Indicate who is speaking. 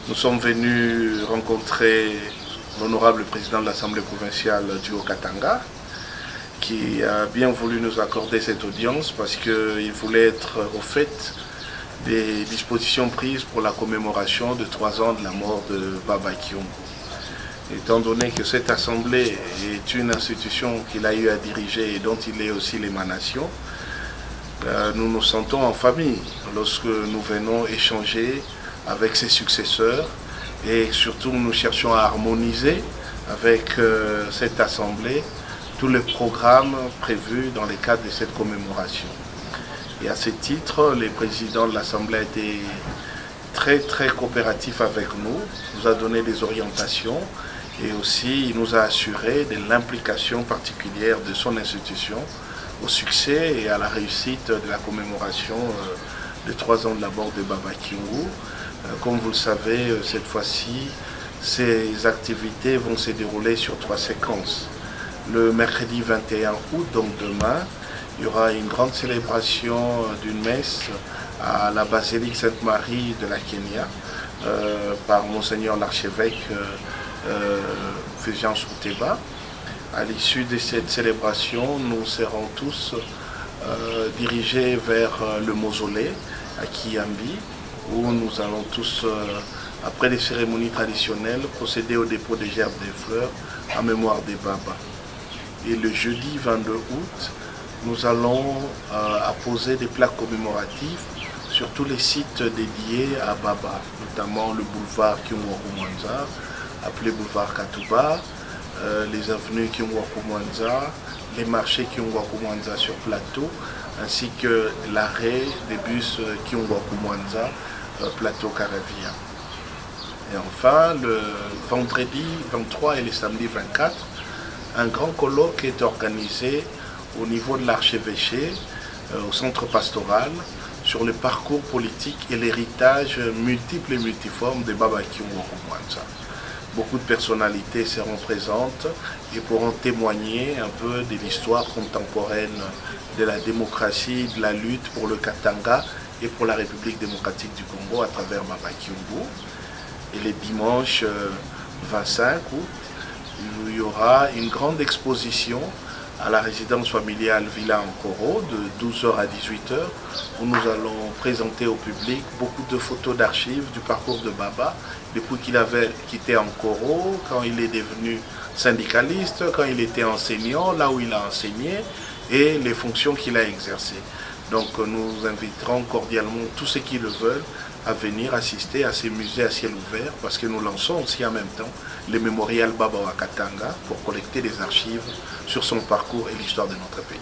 Speaker 1: Nous sommes venus rencontrer l'honorable président de l'Assemblée provinciale du Haut-Katanga, qui a bien voulu nous accorder cette audience parce qu'il voulait être au fait des dispositions prises pour la commémoration de 3 ans de la mort de Baba Kyungu. Étant donné que cette assemblée est une institution qu'il a eu à diriger et dont il est aussi l'émanation, nous nous sentons en famille lorsque nous venons échanger avec ses successeurs et surtout nous cherchons à harmoniser avec cette assemblée tous les programmes prévus dans le cadre de cette commémoration. Et à ce titre, le président de l'Assemblée a été très coopératif avec nous, nous a donné des orientations et aussi il nous a assuré de l'implication particulière de son institution au succès et à la réussite de la commémoration de 3 ans de la mort de Baba Kyungu. Comme vous le savez, cette fois-ci, ces activités vont se dérouler sur 3 séquences. Le mercredi 21 août, donc demain, il y aura une grande célébration d'une messe à la basilique Sainte-Marie de la Kenya par Monseigneur l'archevêque Fulgence Muteba. À l'issue de cette célébration, nous serons tous dirigés vers le mausolée à Kiambi, où nous allons tous, après les cérémonies traditionnelles, procéder au dépôt des gerbes des fleurs en mémoire des Baba. Et le jeudi 22 août, nous allons apposer des plaques commémoratives sur tous les sites dédiés à Baba, notamment le boulevard Kyungwaku Mwanza, appelé boulevard Katuba, les avenues Kyungwaku Mwanza, les marchés Kyungwaku Mwanza sur plateau, ainsi que l'arrêt des bus Kyungwaku Mwanza, plateau Caravia. Et enfin, le vendredi 23 et le samedi 24, un grand colloque est organisé au niveau de l'archevêché, au centre pastoral, sur le parcours politique et l'héritage multiple et multiforme de Baba Kyungwaku Mwanza. Beaucoup de personnalités seront présentes et pourront témoigner un peu de l'histoire contemporaine de la démocratie, de la lutte pour le Katanga et pour la République démocratique du Congo à travers Baba Kyungu. Et les dimanches 25 août, il y aura une grande exposition à la résidence familiale Villa Ankoro de 12h à 18h où nous allons présenter au public beaucoup de photos d'archives du parcours de Baba depuis qu'il avait quitté Ankoro, quand il est devenu syndicaliste, quand il était enseignant, là où il a enseigné et les fonctions qu'il a exercées. Donc nous inviterons cordialement tous ceux qui le veulent à venir assister à ces musées à ciel ouvert parce que nous lançons aussi en même temps le mémorial Baba wa Katanga pour collecter des archives sur son parcours et l'histoire de notre pays.